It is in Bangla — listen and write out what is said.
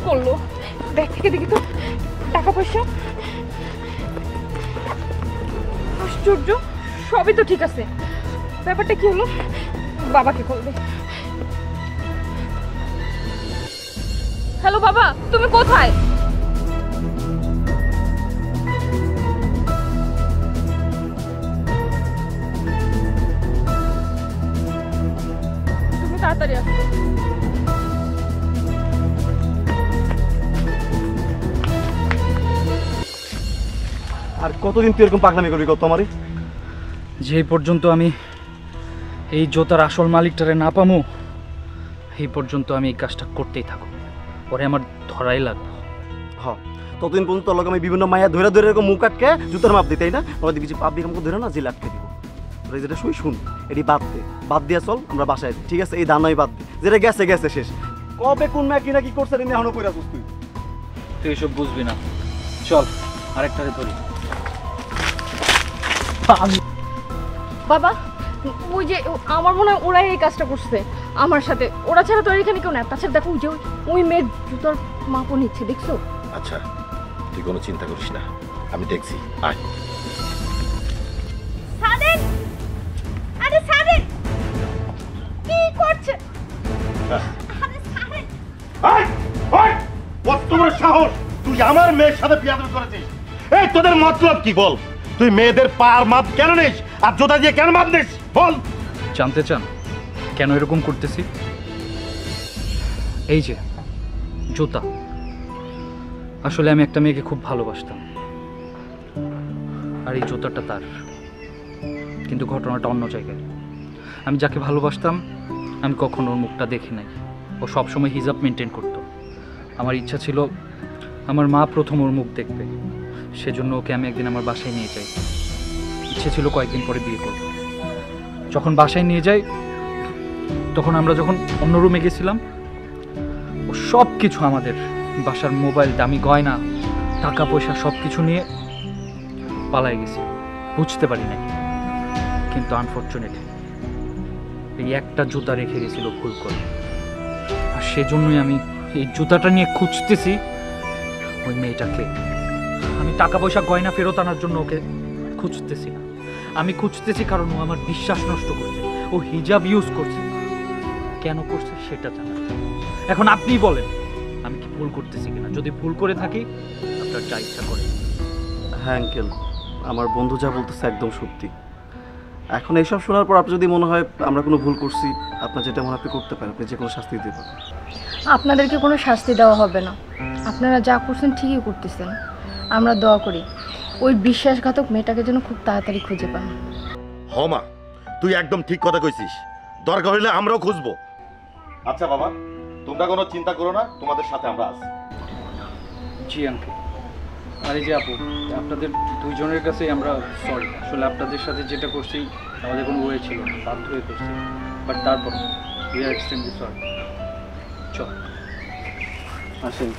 করলো? ব্যাগ থেকে দেখি তো টাকা পয়সা। আশ্চর্য, সবই তো ঠিক আছে। ব্যাপারটা কি হলো? বাবাকে বলবে। হ্যালো বাবা, তুমি কোথায়? তুমি তাড়াতাড়ি আসো। আর কতদিন তুই এরকম পাগলামি করবি কত আমারে? যে পর্যন্ত আমি এই জোতার আসল মালিকটারে না পামু এই পর্যন্ত আমি এই কাজটা করতেই থাকবো, পরে আমার ধরাই লাগবে। হ্যাঁ, ততদিন পর্যন্ত তোর লগে আমি বিভিন্ন মায়া ধরে ধরে এরকম মুখ আটকে জুতার মাপ দিই, তাই না? আমরা কিছু পাপ দিয়ে আমাকে ধরে না জেলে আটকে দিব। তোরা যেটা শুন এটি বাদ দিয়া চল, আমরা বাসায় যাই, ঠিক আছে? এই দানই বাদ দে, যেটা গেছে গেছে শেষ। কবে কোন ম্যাক কিনা কি করছে এখনো কইরা তুই তুই এসব বুঝবি না, চল আরেকটারে ধরি। বাবা, ওই যে আমার মনে হয় ওরাই এই কাজটা করছে আমার সাথে। ওরা ছাড়া তো এখানে কেউ না। তাছাড়া দেখো ওই যে ওই মেয়ের জুতার মাপও নিচ্ছে, দেখছো? আচ্ছা, তুই কোনো চিন্তা করিস না, আমি দেখছি। আয়। সাদেক, আরে সাদেক, কি করছে? আরে সাদেক, আয় আয়, কত বড় সাহস! তুই আমার মেয়ের সাথে বিয়াদবি করেছিস। এই তোদের মতলব কি বল? তুই মেয়েদের পার মাপ কেন নিস আর জোতা দিয়ে কেন মাপ নিস বল? জানতে চান কেন এরকম করতেছি? এই যে জুতা, আসলে আমি একটা মেয়েকে খুব ভালোবাসতাম আর এই জুতাটা তার। কিন্তু ঘটনাটা অন্য জায়গায়। আমি যাকে ভালোবাসতাম আমি কখনো ওর মুখটা দেখি নাই। ও সবসময় হিজাব মেনটেন করতো। আমার ইচ্ছা ছিল আমার মা প্রথম ওর মুখ দেখবে, সেজন্য ওকে আমি একদিন আমার বাসায় নিয়ে যাই। ইচ্ছে ছিল কয়েকদিন পরে বিয়ে করব। যখন বাসায় নিয়ে যাই তখন আমরা যখন অন্য রুমে গেছিলাম, ও সব কিছু আমাদের বাসার মোবাইল, দামি গয়না, টাকা পয়সা সব কিছু নিয়ে পালাই গেছি। বুঝতে পারি নাই, কিন্তু আনফর্চুনেটলি এই একটা জুতা রেখে গেছিল ভুল করে। আর সেজন্যই আমি এই জুতাটা নিয়ে খুঁজতেছি ওই মেয়েটাকে। আমি টাকা পয়সা গয়না ফেরত আনার জন্য ওকে খুঁজতেছি না, আমি খুঁজতেছি কারণ ও আমার বিশ্বাস নষ্ট করছে। ও হিজাব ইউজ করছে, কেন করছে সেটা জানা। এখন আপনিই বলেন আমি কি ভুল করতেছি কিনা? যদি ভুল করে থাকি আপনার যা ইচ্ছা করে। হ্যাঁ আঙ্কেল, আমার বন্ধু যা বলতেছে একদম সত্যি। এখন এইসব শোনার পর আপনার যদি মনে হয় আমরা কোনো ভুল করছি, আপনার যেটা মনে আপনি করতে পারেন, আপনি যে কোনো শাস্তি দিতে পারেন। আপনাদেরকে কোনো শাস্তি দেওয়া হবে না। আপনারা যা করছেন ঠিকই করতেছেন। আমরা দোয়া করি ওই বিশ্বাসঘাতক মেয়েটাকে যেন খুব তাড়াতাড়ি খুঁজে পান। মা, তুই একদম ঠিক কথা কইছিস। দরকার হলে আমরাও খুঁজবো। আচ্ছা বাবা, তোমরা কোনো চিন্তা করো না, তোমাদের সাথে আমরা আছি। জি আঙ্কেল। আর এই যে আপু, আপনাদের দুইজনের কাছেই আমরা সরি। আসলে আপনাদের সাথে যেটা করছি আমাদের কোনো ওয়ে ছিল না, বাধ্য হয়ে করছি। বাট তারপর উই আর এক্সট্রিমলি সরি। চল আসেন।